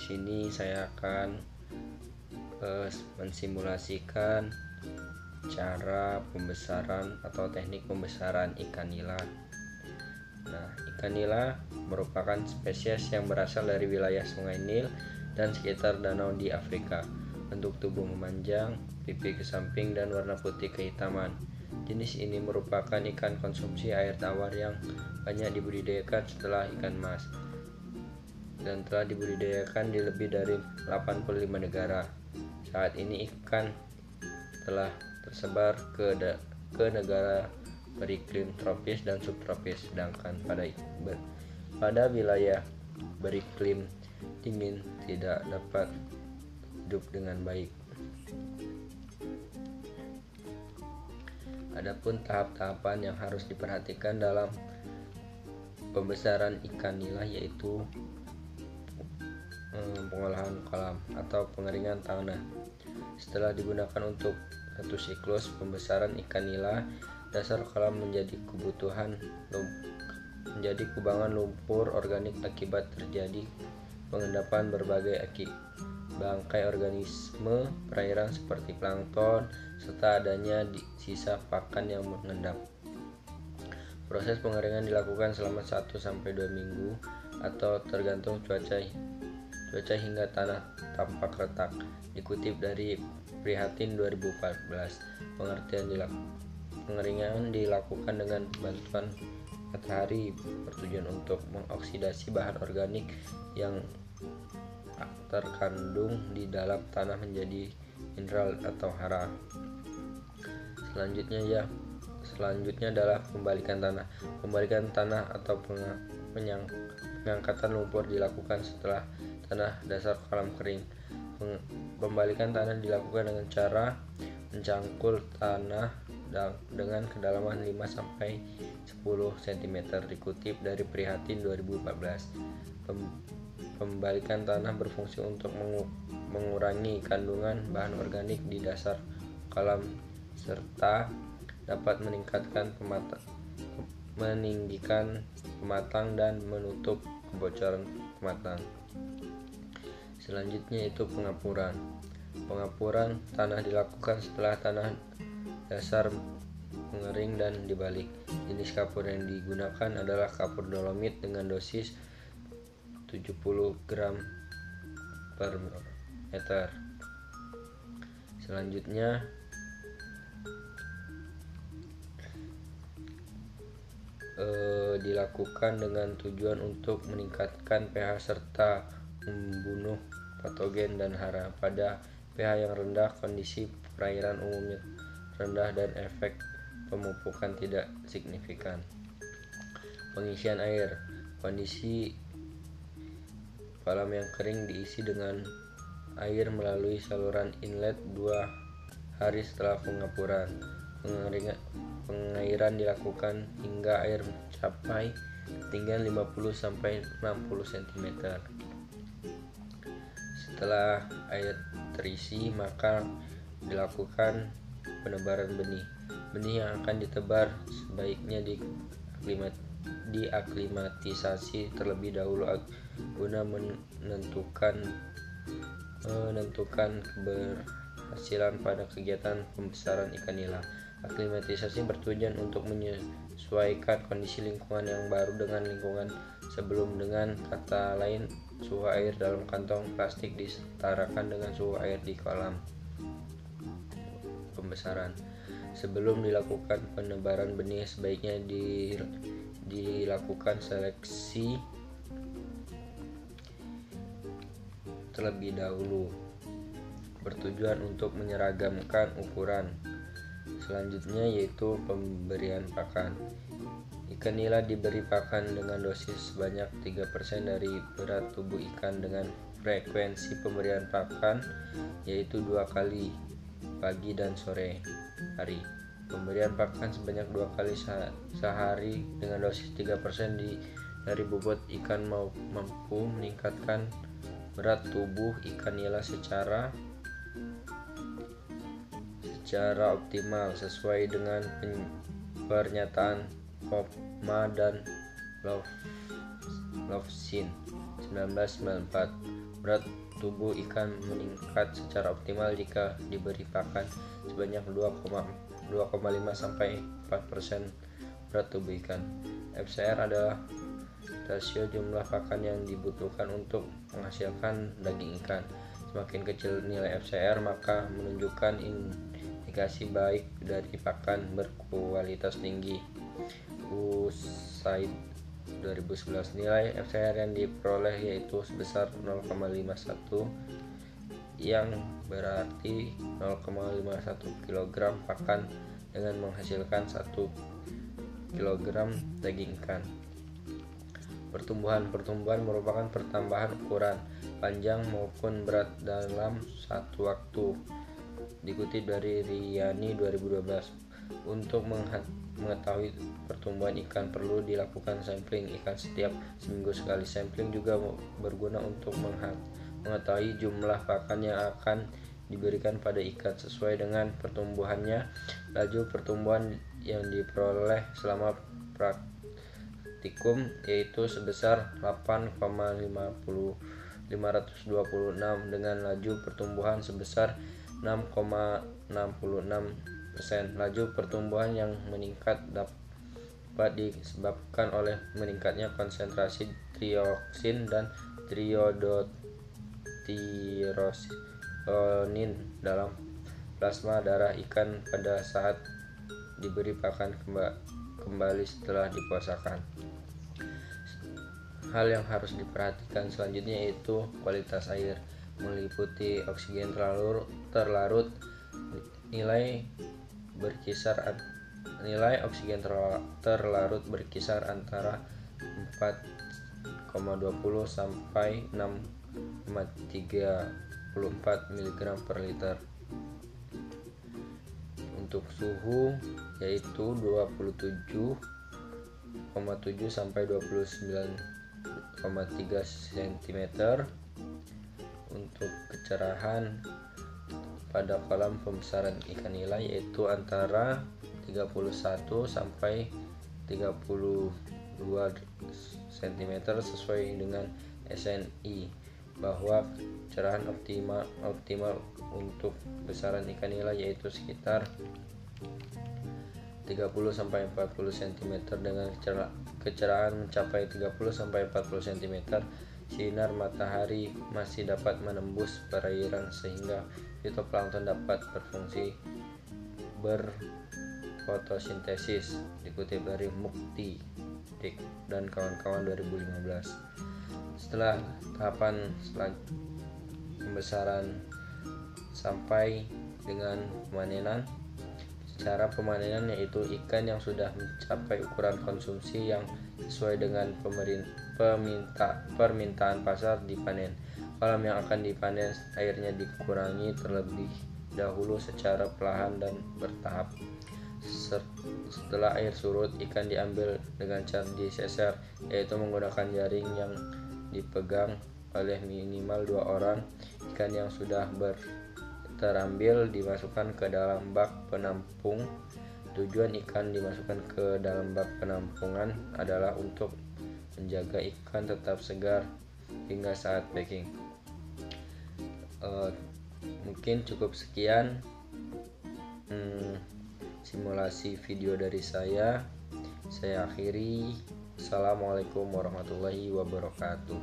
sini saya akan mensimulasikan cara pembesaran atau teknik pembesaran ikan nila. Nah, ikan nila merupakan spesies yang berasal dari wilayah Sungai Nil dan sekitar danau di Afrika. Bentuk tubuh memanjang, pipi ke samping, dan warna putih kehitaman. Jenis ini merupakan ikan konsumsi air tawar yang banyak dibudidayakan setelah ikan mas dan telah dibudidayakan di lebih dari 85 negara. Saat ini ikan telah tersebar ke negara beriklim tropis dan subtropis, sedangkan pada wilayah beriklim dingin tidak dapat hidup dengan baik. Adapun tahap-tahapan yang harus diperhatikan dalam pembesaran ikan nila yaitu pengolahan kolam atau pengeringan tanah. Setelah digunakan untuk satu siklus pembesaran ikan nila, dasar kolam menjadi kubangan lumpur organik akibat terjadi pengendapan berbagai bangkai organisme perairan seperti plankton serta adanya sisa pakan yang mengendap. Proses pengeringan dilakukan selama 1-2 minggu atau tergantung cuaca hingga tanah tampak retak. Dikutip dari Prihatin 2014, pengeringan dilakukan dengan bantuan matahari bertujuan untuk mengoksidasi bahan organik yang terkandung di dalam tanah menjadi mineral atau hara. Selanjutnya adalah pembalikan tanah. Pembalikan tanah atau pengangkatan lumpur dilakukan setelah tanah dasar kolam kering. Pembalikan tanah dilakukan dengan cara mencangkul tanah dengan kedalaman 5-10 cm. Dikutip dari Prihatin 2014. Pembalikan tanah berfungsi untuk mengurangi kandungan bahan organik di dasar kolam serta dapat meninggikan pematang dan menutup kebocoran pematang. Selanjutnya itu pengapuran. Pengapuran tanah dilakukan setelah tanah dasar mengering dan dibalik. Jenis kapur yang digunakan adalah kapur dolomit dengan dosis 70 gram per meter. Selanjutnya dilakukan dengan tujuan untuk meningkatkan pH serta membunuh patogen dan hara. Pada pH yang rendah, kondisi perairan umumnya rendah dan efek pemupukan tidak signifikan. Pengisian air. Kondisi kolam yang kering diisi dengan air melalui saluran inlet 2 hari setelah pengapuran. Pengairan dilakukan hingga air mencapai ketinggian 50-60 cm. Setelah air terisi, maka dilakukan penebaran benih. Benih yang akan ditebar sebaiknya diaklimatisasi terlebih dahulu guna menentukan keberhasilan pada kegiatan pembesaran ikan nila. Aklimatisasi bertujuan untuk menyesuaikan kondisi lingkungan yang baru dengan lingkungan sebelum. Dengan kata lain, suhu air dalam kantong plastik disetarakan dengan suhu air di kolam pembesaran. Sebelum dilakukan penebaran benih, sebaiknya dilakukan seleksi terlebih dahulu bertujuan untuk menyeragamkan ukuran. Selanjutnya yaitu pemberian pakan. Ikan nila diberi pakan dengan dosis sebanyak 3% dari berat tubuh ikan dengan frekuensi pemberian pakan yaitu 2 kali pagi dan sore hari. Pemberian pakan sebanyak 2 kali sehari dengan dosis 3% dari bobot ikan mampu meningkatkan berat tubuh ikan nila secara optimal sesuai dengan pernyataan Hofma dan Lovsin 1994. Berat tubuh ikan meningkat secara optimal jika diberi pakan sebanyak 2,5 sampai 4% berat tubuh ikan. FCR adalah rasio jumlah pakan yang dibutuhkan untuk menghasilkan daging ikan. Semakin kecil nilai FCR maka menunjukkan indikasi baik dari pakan berkualitas tinggi. USAID 2011 nilai FCR yang diperoleh yaitu sebesar 0,51 yang berarti 0,51 kg pakan dengan menghasilkan 1 kg daging ikan. Pertumbuhan merupakan pertambahan ukuran panjang maupun berat dalam satu waktu. Dikutip dari Riani 2012. Untuk mengetahui pertumbuhan ikan perlu dilakukan sampling ikan setiap seminggu sekali. Sampling juga berguna untuk mengetahui jumlah pakan yang akan diberikan pada ikan sesuai dengan pertumbuhannya. Laju pertumbuhan yang diperoleh selama praktikum yaitu sebesar 8,526 dengan laju pertumbuhan sebesar 6,66%. Laju pertumbuhan yang meningkat dapat disebabkan oleh meningkatnya konsentrasi trioksin dan triodotironin dalam plasma darah ikan pada saat diberi pakan kembali setelah dipuasakan. Hal yang harus diperhatikan selanjutnya yaitu kualitas air, meliputi oksigen terlarut. Nilai oksigen terlarut berkisar antara 4,20 sampai 6,34 mg per liter. Untuk suhu yaitu 27,7 sampai 29,3 cm. Untuk kecerahan pada kolam pembesaran ikan nila yaitu antara 31 sampai 32 cm sesuai dengan SNI, bahwa kecerahan optimal untuk besaran ikan nila yaitu sekitar 30 sampai 40 cm. Dengan kecerahan mencapai 30 sampai 40 cm, sinar matahari masih dapat menembus perairan sehingga fitoplankton dapat berfungsi berfotosintesis. Dikutip dari Mukti Dik dan kawan-kawan 2015. Setelah tahapan pembesaran sampai dengan pemanenan. Cara pemanenan yaitu ikan yang sudah mencapai ukuran konsumsi yang sesuai dengan permintaan pasar dipanen. Kolam yang akan dipanen airnya dikurangi terlebih dahulu secara perlahan dan bertahap. Setelah air surut, ikan diambil dengan cara diseser, yaitu menggunakan jaring yang dipegang oleh minimal 2 orang. Ikan yang sudah terambil dimasukkan ke dalam bak penampung. Tujuan ikan dimasukkan ke dalam bak penampungan adalah untuk menjaga ikan tetap segar hingga saat packing. Mungkin cukup sekian simulasi video dari saya akhiri. Assalamualaikum warahmatullahi wabarakatuh.